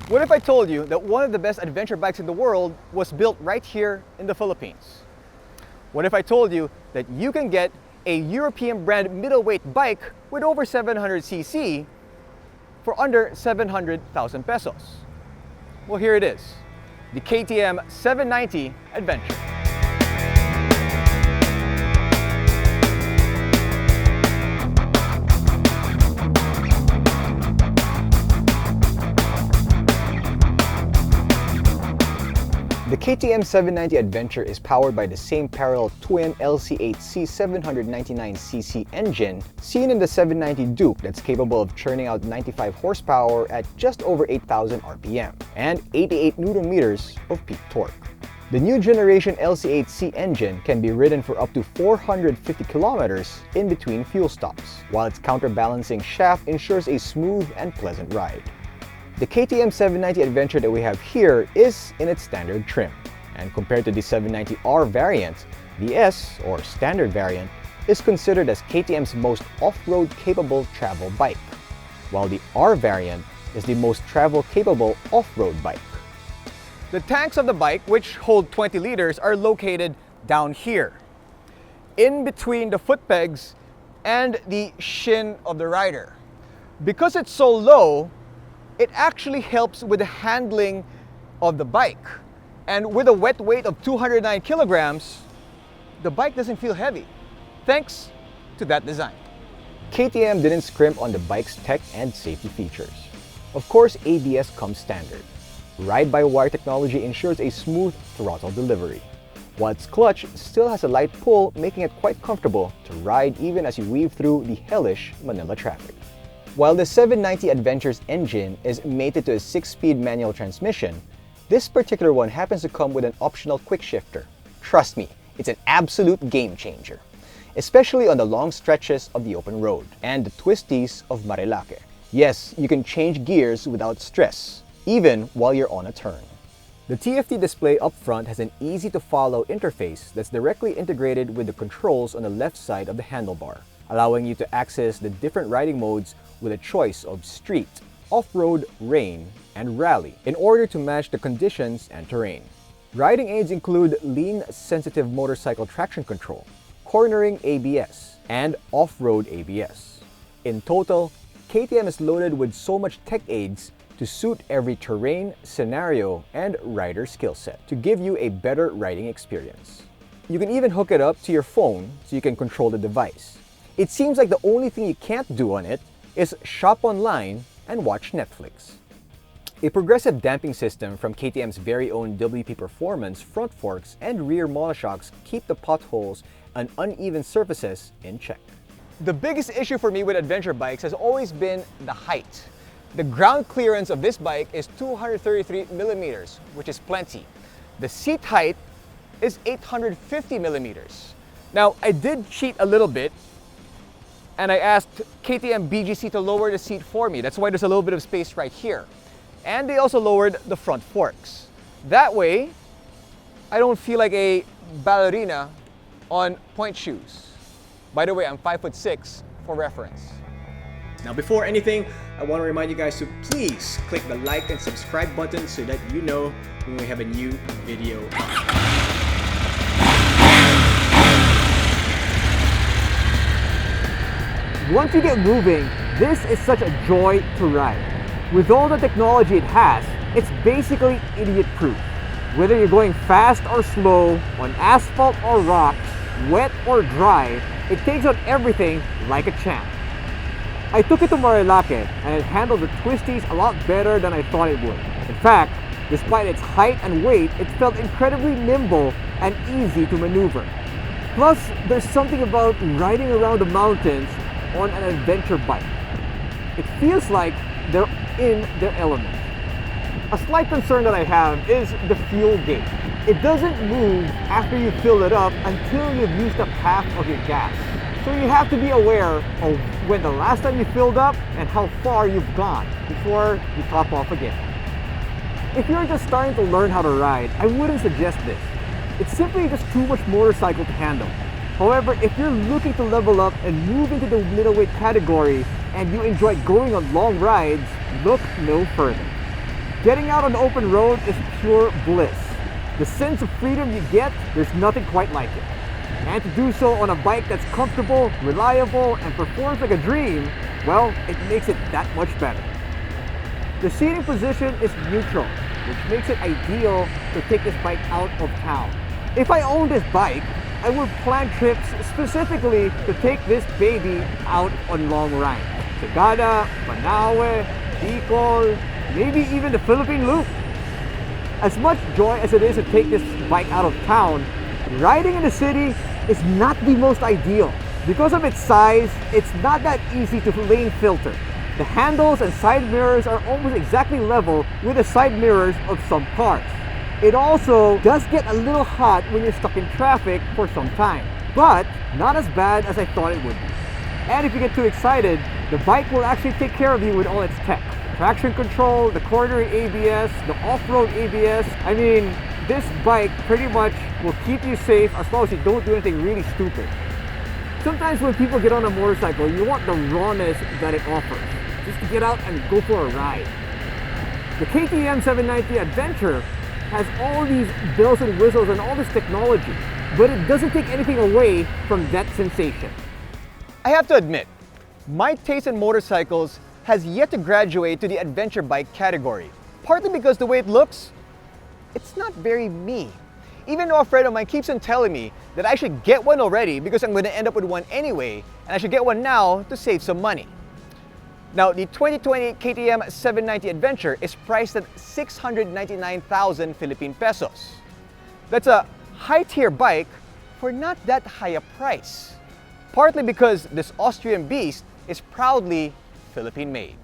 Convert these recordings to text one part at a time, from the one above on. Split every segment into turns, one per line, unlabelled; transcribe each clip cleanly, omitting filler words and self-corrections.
What if I told you that one of the best adventure bikes in the world was built right here in the Philippines? What if I told you that you can get a European brand middleweight bike with over 700cc for under 700,000 pesos? Well, here it is, the KTM 790 Adventure. The KTM 790 Adventure is powered by the same parallel twin LC8C 799cc engine seen in the 790 Duke that's capable of churning out 95 horsepower at just over 8,000 RPM and 88 Nm of peak torque. The new generation LC8C engine can be ridden for up to 450 kilometers in between fuel stops, while its counterbalancing shaft ensures a smooth and pleasant ride. The KTM 790 Adventure that we have here is in its standard trim, and compared to the 790R variant, the S, or standard variant, is considered as KTM's most off-road capable travel bike, while the R variant is the most travel capable off-road bike. The tanks of the bike, which hold 20 liters, are located down here, in between the foot pegs and the shin of the rider. Because it's so low, it actually helps with the handling of the bike. And with a wet weight of 209 kilograms, the bike doesn't feel heavy, thanks to that design. KTM didn't scrimp on the bike's tech and safety features. Of course, ABS comes standard. Ride-by-wire technology ensures a smooth throttle delivery, while its clutch still has a light pull, making it quite comfortable to ride even as you weave through the hellish Manila traffic. While the 790 Adventure's engine is mated to a 6-speed manual transmission, this particular one happens to come with an optional quick shifter. Trust me, it's an absolute game changer, especially on the long stretches of the open road and the twisties of Marilake. Yes, you can change gears without stress, even while you're on a turn. The TFT display up front has an easy-to-follow interface that's directly integrated with the controls on the left side of the handlebar, allowing you to access the different riding modes with a choice of street, off-road, rain, and rally in order to match the conditions and terrain. Riding aids include lean-sensitive motorcycle traction control, cornering ABS, and off-road ABS. In total, KTM is loaded with so much tech aids to suit every terrain, scenario, and rider skill set to give you a better riding experience. You can even hook it up to your phone so you can control the device. It seems like the only thing you can't do on it is shop online and watch Netflix. A progressive damping system from KTM's very own WP Performance front forks and rear monoshocks keep the potholes and uneven surfaces in check. The biggest issue for me with adventure bikes has always been the height. The ground clearance of this bike is 233 millimeters, which is plenty. The seat height is 850 millimeters. Now, I did cheat a little bit, and I asked KTM BGC to lower the seat for me. That's why there's a little bit of space right here. And they also lowered the front forks. That way, I don't feel like a ballerina on point shoes. By the way, I'm 5'6" for reference. Now, before anything, I want to remind you guys to please click the like and subscribe button so that you know when we have a new video. Once you get moving, this is such a joy to ride. With all the technology it has, it's basically idiot-proof. Whether you're going fast or slow, on asphalt or rocks, wet or dry, it takes on everything like a champ. I took it to Marilake and it handled the twisties a lot better than I thought it would. In fact, despite its height and weight, it felt incredibly nimble and easy to maneuver. Plus, there's something about riding around the mountains on an adventure bike. It feels like they're in their element. A slight concern that I have is the fuel gauge. It doesn't move after you fill it up until you've used up half of your gas. So you have to be aware of when the last time you filled up and how far you've gone before you top off again. If you're just starting to learn how to ride, I wouldn't suggest this. It's simply just too much motorcycle to handle. However, if you're looking to level up and move into the middleweight category and you enjoy going on long rides, look no further.
Getting out on the open road is pure bliss. The sense of freedom you get, there's nothing quite like it. And to do so on a bike that's comfortable, reliable, and performs like a dream, well, it makes it that much better. The seating position is neutral, which makes it ideal to take this bike out of town. If I owned this bike, I would plan trips specifically to take this baby out on long rides. Sagada, Manaue, Bicol, maybe even the Philippine Loop. As much joy as it is to take this bike out of town, riding in the city is not the most ideal. Because of its size, it's not that easy to lane filter. The handles and side mirrors are almost exactly level with the side mirrors of some cars. It also does get a little hot when you're stuck in traffic for some time, but not as bad as I thought it would be. And if you get too excited, the bike will actually take care of you with all its tech. Traction control, the corner ABS, the off-road ABS. I mean, this bike pretty much will keep you safe as long as you don't do anything really stupid. Sometimes when people get on a motorcycle, you want the rawness that it offers, just to get out and go for a ride. The KTM 790 Adventure has all these bells and whistles and all this technology, but it doesn't take anything away from that sensation.
I have to admit, my taste in motorcycles has yet to graduate to the adventure bike category. Partly because the way it looks, it's not very me. Even though a friend of mine keeps on telling me that I should get one already because I'm going to end up with one anyway, and I should get one now to save some money. Now, the 2020 KTM 790 Adventure is priced at 699,000 Philippine pesos. That's a high-tier bike for not that high a price. Partly because this Austrian beast is proudly Philippine-made.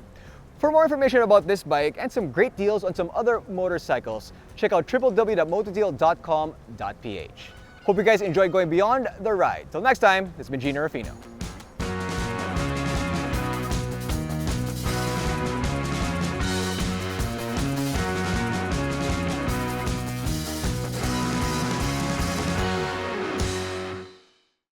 For more information about this bike and some great deals on some other motorcycles, check out www.motodeal.com.ph. Hope you guys enjoyed going beyond the ride. Till next time, this has been Gino Rufino.